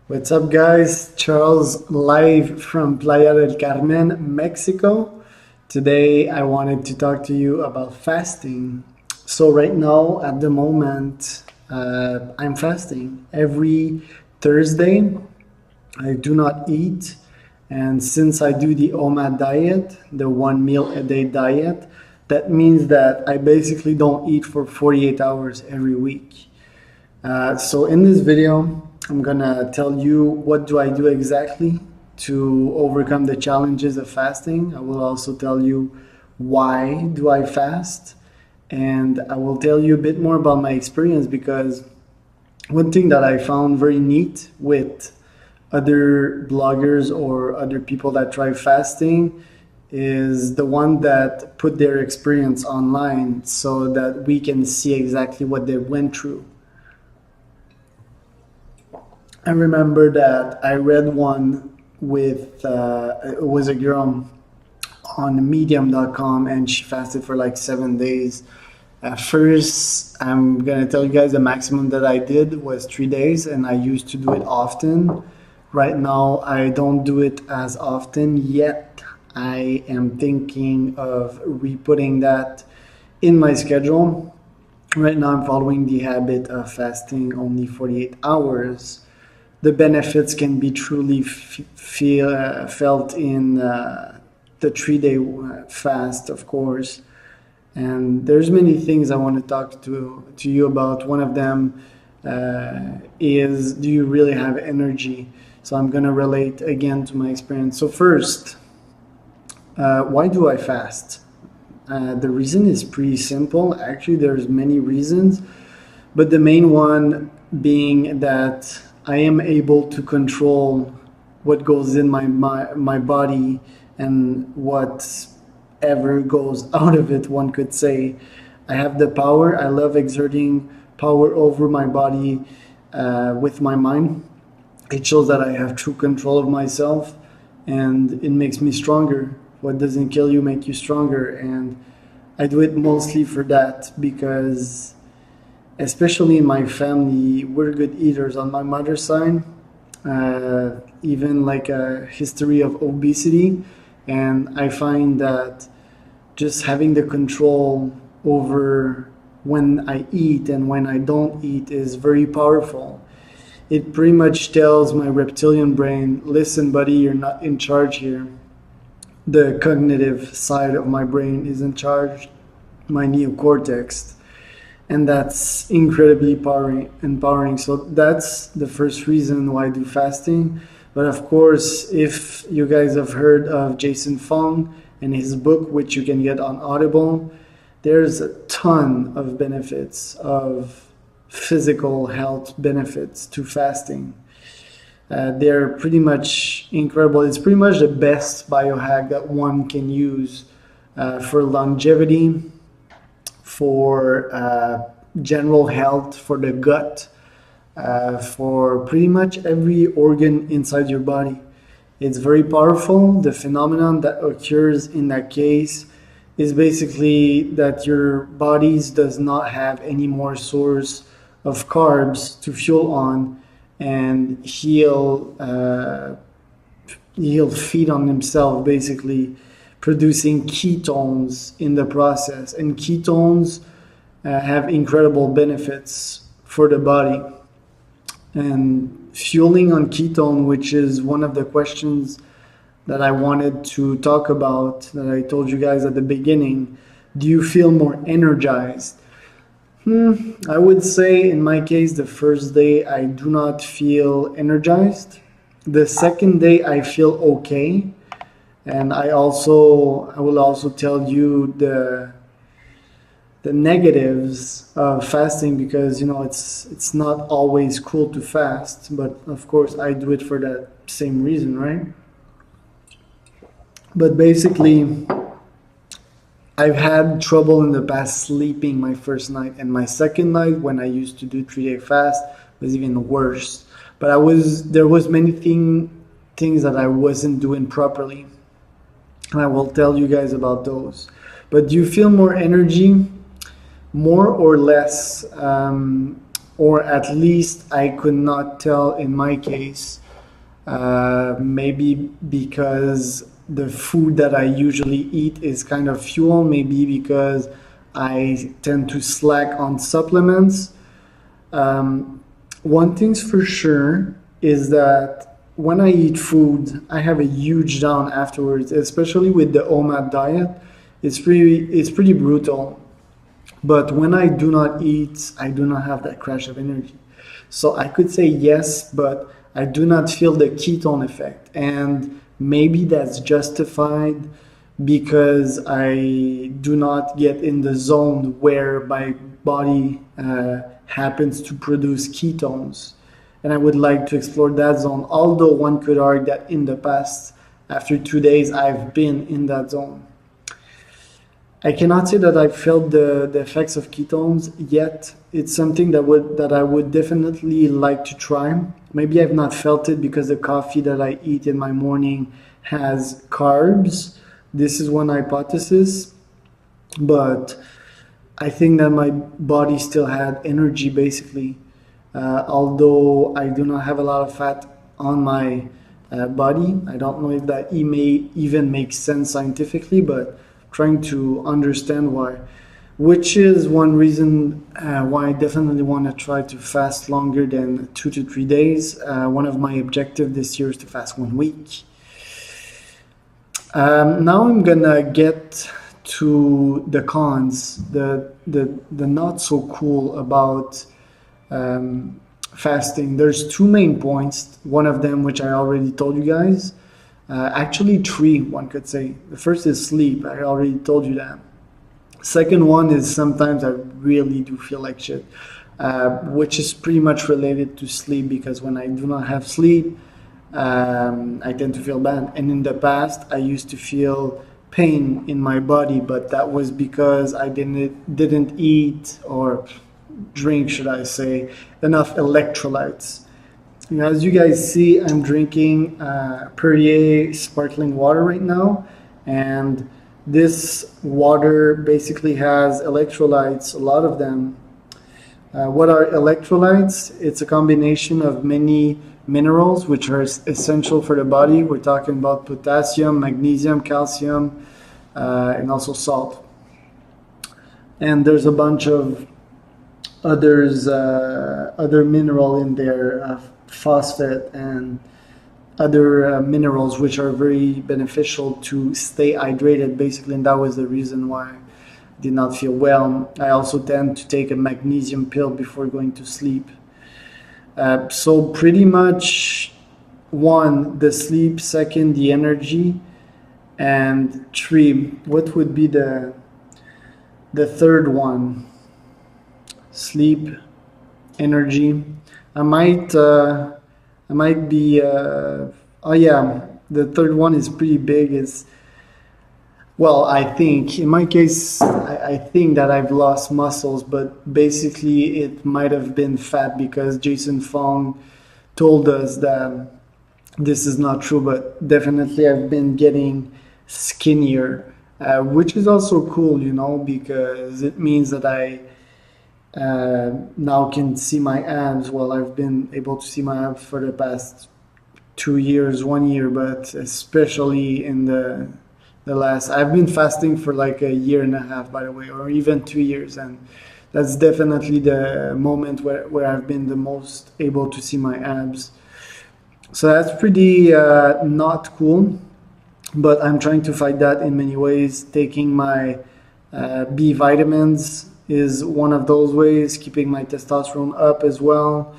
What's up, guys? Charles live from Playa del Carmen, Mexico. Today I wanted to talk to you about fasting. So right now, at the moment, I'm fasting. Every Thursday, I do not eat. And since I do the OMAD diet, the 1 meal a day diet, that means that I basically don't eat for 48 hours every week. So in this video, I'm gonna tell you what do I do exactly to overcome the challenges of fasting. I will also tell you why do I fast, and I will tell you a bit more about my experience, because one thing that I found very neat with other bloggers or other people that try fasting is the one that put their experience online so that we can see exactly what they went through. I remember that I read one with, it was a girl on medium.com, and she fasted for like 7 days. At first, I'm gonna tell you guys the maximum that I did was 3 days, and I used to do it often. Right now, I don't do it as often yet. I am thinking of re-putting that in my schedule. Right now, I'm following the habit of fasting only 48 hours. The benefits can be truly felt in the 3-day fast, of course. And there's many things I want to talk to you about. One of them is, do you really have energy? So I'm going to relate again to my experience. So first, why do I fast? The reason is pretty simple. Actually, there's many reasons, but the main one being that I am able to control what goes in my body and whatever goes out of it, one could say. I have the power. I love exerting power over my body with my mind. It shows that I have true control of myself, and it makes me stronger. What doesn't kill you make you stronger, and I do it mostly for that, because especially in my family, we're good eaters. On my mother's side, even like a history of obesity, and I find that just having the control over when I eat and when I don't eat is very powerful. It pretty much tells my reptilian brain, listen buddy, you're not in charge here. The cognitive side of my brain is in charge, my neocortex, and that's incredibly empowering. So that's the first reason why I do fasting. But of course, if you guys have heard of Jason Fung and his book, which you can get on Audible, there's a ton of benefits, of physical health benefits to fasting. They're pretty much incredible. It's pretty much the best biohack that one can use for longevity, for general health, for the gut, for pretty much every organ inside your body. It's very powerful. The phenomenon that occurs in that case is basically that your bodies does not have any more source of carbs to fuel on, and he'll feed on himself, basically producing ketones in the process. And ketones have incredible benefits for the body. And fueling on ketone, which is one of the questions that I wanted to talk about, that I told you guys at the beginning, do you feel more energized? I would say in my case, the first day I do not feel energized. The second day I feel okay. And I will also tell you the negatives of fasting, because it's not always cool to fast, but of course I do it for that same reason, right? But basically, I've had trouble in the past sleeping my first night, and my second night when I used to do 3-day fast was even worse. But there was many things that I wasn't doing properly, and I will tell you guys about those. But do you feel more energy? More or less? or at least I could not tell in my case. Maybe because the food that I usually eat is kind of fuel, maybe because I tend to slack on supplements. One thing's for sure is that when I eat food, I have a huge down afterwards, especially with the OMAD diet. It's pretty brutal. But when I do not eat, I do not have that crash of energy. So I could say yes, but I do not feel the ketone effect. And maybe that's justified because I do not get in the zone where my body happens to produce ketones. And I would like to explore that zone, although one could argue that in the past, after 2 days, I've been in that zone. I cannot say that I've felt the effects of ketones yet. It's something that I would definitely like to try. Maybe I've not felt it because the coffee that I eat in my morning has carbs. This is one hypothesis, but I think that my body still had energy basically. Although I do not have a lot of fat on my body. I don't know if that may even makes sense scientifically, but trying to understand why, which is one reason why I definitely want to try to fast longer than 2 to 3 days. One of my objectives this year is to fast 1 week. Now I'm gonna get to the cons, the not so cool about fasting. There's two main points. One of them, which I already told you guys. Actually, three, one could say. The first is sleep. I already told you that. Second one is sometimes I really do feel like shit, which is pretty much related to sleep because when I do not have sleep, I tend to feel bad. And in the past, I used to feel pain in my body, but that was because I didn't eat or drink, should I say, enough electrolytes. As you guys see, I'm drinking Perrier sparkling water right now, and this water basically has electrolytes, a lot of them. What are electrolytes? It's a combination of many minerals which are essential for the body. We're talking about potassium, magnesium, calcium, and also salt. And there's a bunch of other mineral in there, phosphate and other minerals which are very beneficial to stay hydrated basically, and that was the reason why I did not feel well. I also tend to take a magnesium pill before going to sleep. So pretty much one, the sleep, second, the energy, and three, what would be the third one? Sleep, energy. I might be. Oh yeah, the third one is pretty big. I think in my case, I think that I've lost muscles, but basically it might have been fat because Jason Fong told us that this is not true. But definitely, I've been getting skinnier, which is also cool, because it means that I now can see my abs. Well, I've been able to see my abs for the past 2 years, 1 year, but especially in the last, I've been fasting for like a year and a half, by the way, or even 2 years, and that's definitely the moment where I've been the most able to see my abs. So that's pretty not cool, but I'm trying to fight that in many ways. Taking my B vitamins is one of those ways, keeping my testosterone up as well.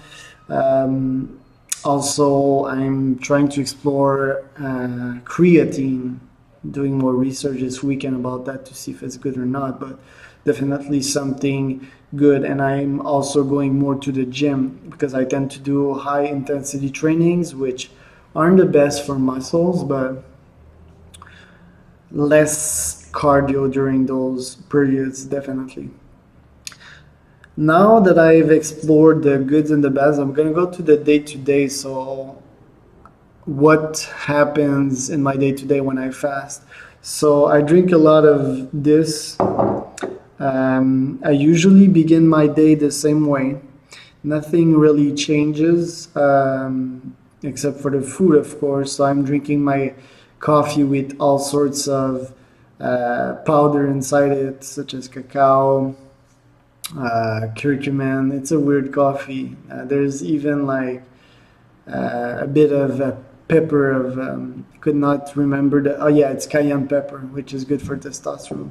Also, I'm trying to explore creatine, doing more research this weekend about that to see if it's good or not, but definitely something good. And I'm also going more to the gym because I tend to do high intensity trainings, which aren't the best for muscles, but less cardio during those periods, definitely. Now that I've explored the goods and the bads, I'm gonna go to the day-to-day. So what happens in my day-to-day when I fast? So I drink a lot of this. I usually begin my day the same way. Nothing really changes, except for the food, of course. So I'm drinking my coffee with all sorts of powder inside it, such as cacao, curcumin. It's a weird coffee. There's even like a bit of pepper of could not remember the, oh yeah, it's cayenne pepper, which is good for testosterone.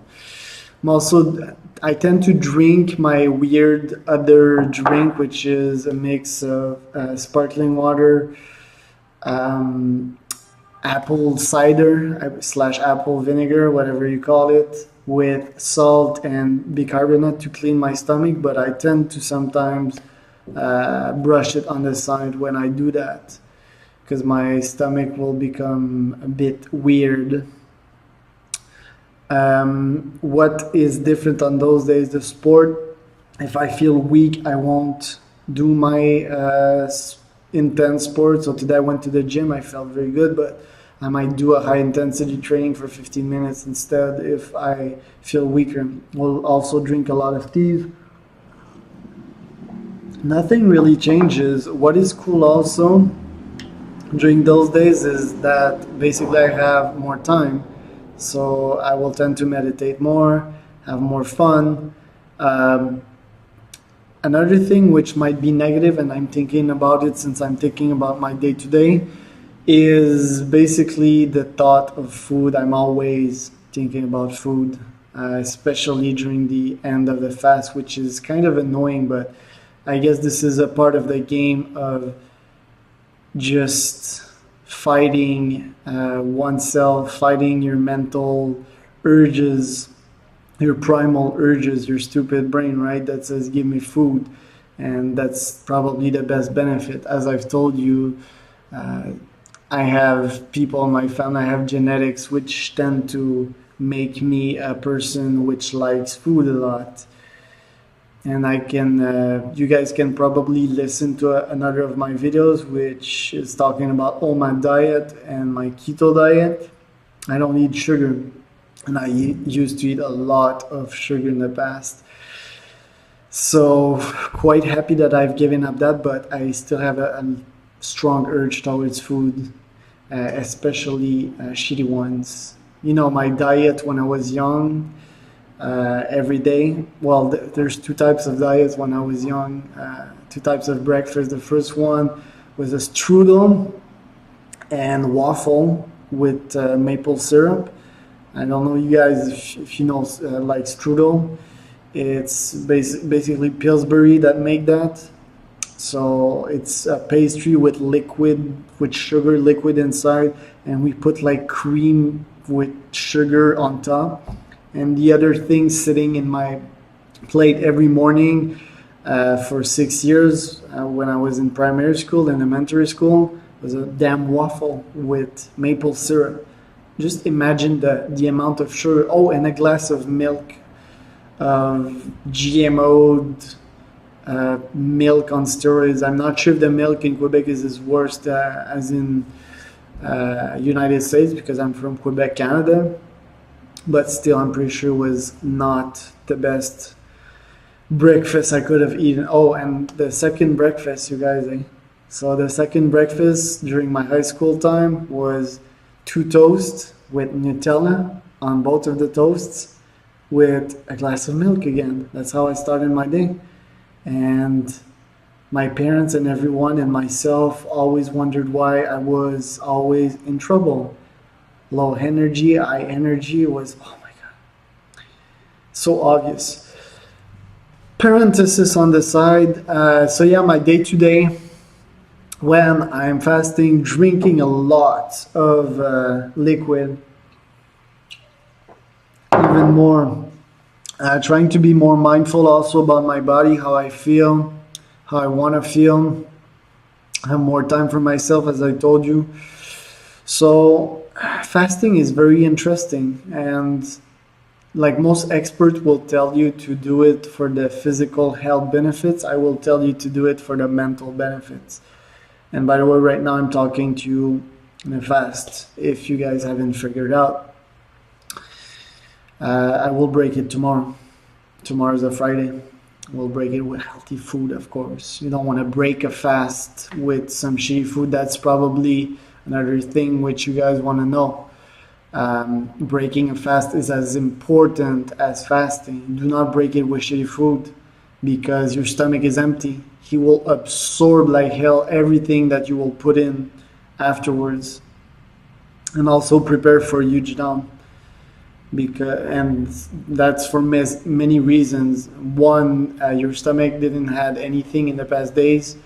I'm also, I tend to drink my weird other drink, which is a mix of sparkling water, um, apple cider slash apple vinegar, whatever you call it, with salt and bicarbonate to clean my stomach. But I tend to sometimes brush it on the side when I do that, because my stomach will become a bit weird. What is different on those days? The sport. If I feel weak, I won't do my intense sport. So today I went to the gym. I felt very good, but I might do a high intensity training for 15 minutes instead if I feel weaker. We'll also drink a lot of teas. Nothing really changes. What is cool also during those days is that basically I have more time. So I will tend to meditate more, have more fun. Um, Another thing which might be negative, and I'm thinking about it since I'm thinking about my day to day, is basically the thought of food. I'm always thinking about food, especially during the end of the fast, which is kind of annoying, but I guess this is a part of the game of just fighting oneself, fighting your mental urges, your primal urges, your stupid brain, right? That says, give me food. And that's probably the best benefit. As I've told you, uh, I have people in my family, I have genetics which tend to make me a person which likes food a lot. And I can, you guys can probably listen to another of my videos, which is talking about OMAD diet and my keto diet. I don't eat sugar, and I used to eat a lot of sugar in the past. So quite happy that I've given up that, but I still have a strong urge towards food, especially shitty ones. You know, my diet when I was young, every day. Well, there's two types of diets when I was young, two types of breakfast. The first one was a strudel and waffle with maple syrup. I don't know you guys if you know like strudel. It's basically Pillsbury that make that. So it's a pastry with liquid, with sugar liquid inside, and we put like cream with sugar on top. And the other thing sitting in my plate every morning for 6 years when I was in primary school, elementary school, was a damn waffle with maple syrup. Just imagine the amount of sugar. Oh, and a glass of milk, GMO'd milk on steroids. I'm not sure if the milk in Quebec is as worst as in United States, because I'm from Quebec, Canada. But still, I'm pretty sure was not the best breakfast I could have eaten. Oh, and the second breakfast, you guys, eh? So the second breakfast during my high school time was 2 toasts with Nutella on both of the toasts with a glass of milk again. That's how I started my day. And my parents and everyone and myself always wondered why I was always in trouble. Low energy, high energy was, oh my God, so obvious. Parenthesis on the side. So yeah, my day to day, when I'm fasting, drinking a lot of liquid, even more. Trying to be more mindful also about my body, how I feel, how I want to feel. Have more time for myself, as I told you. So fasting is very interesting, and like most experts will tell you to do it for the physical health benefits, I will tell you to do it for the mental benefits. And by the way, right now I'm talking to you in a fast, if you guys haven't figured out. I will break it tomorrow. Tomorrow is a Friday. We'll break it with healthy food, of course. You don't want to break a fast with some shitty food. That's probably another thing which you guys want to know. Breaking a fast is as important as fasting. Do not break it with shitty food because your stomach is empty. He will absorb like hell everything that you will put in afterwards, and also prepare for a huge dump. And that's for many reasons. One, your stomach didn't had anything in the past days,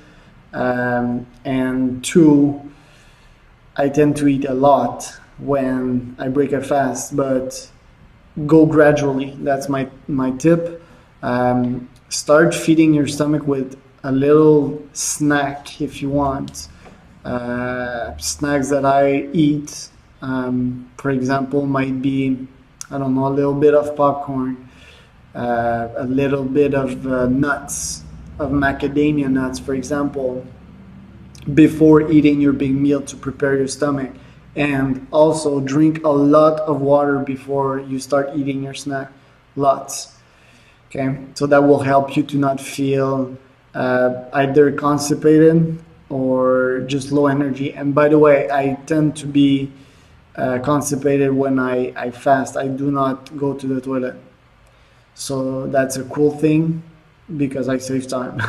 and two, I tend to eat a lot when I break a fast, but go gradually. That's my tip. Start feeding your stomach with a little snack if you want. Snacks that I eat, for example, might be, I don't know, a little bit of popcorn, a little bit of nuts, of macadamia nuts, for example, before eating your big meal to prepare your stomach. And also drink a lot of water before you start eating your snack. Lots. Okay, so that will help you to not feel either constipated or just low energy. And by the way, I tend to be constipated when I fast. I do not go to the toilet. So that's a cool thing because I save time.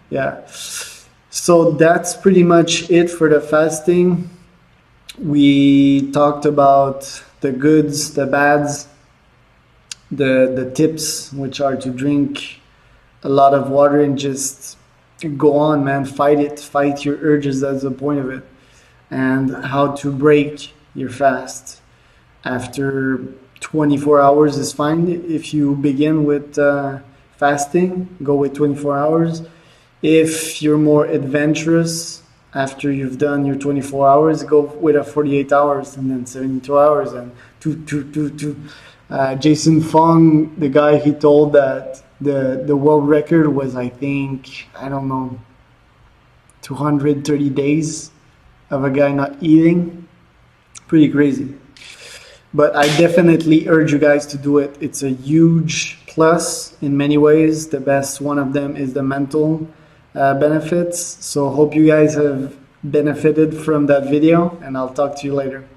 Yeah. So that's pretty much it for the fasting. We talked about the goods, the bads, the tips, which are to drink a lot of water and just go on, man. Fight your urges. That's the point of it. And how to break your fast. After 24 hours is fine. If you begin with fasting, go with 24 hours. If you're more adventurous, after you've done your 24 hours, go with a 48 hours and then 72 hours and two. Jason Fung, the guy, he told that the world record was, I think, I don't know, 230 days of a guy not eating. Pretty crazy. But I definitely urge you guys to do it. It's a huge plus in many ways. The best one of them is the mental benefits. So hope you guys have benefited from that video, and I'll talk to you later.